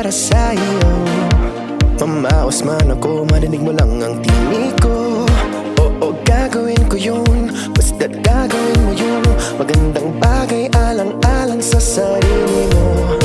para sa'yo. Mamaos man ako, marinig mo lang ang tinig ko. Oo, gagawin ko yun, basta't gagawin mo yun. Magandang bagay, alang-alang sa sarili mo.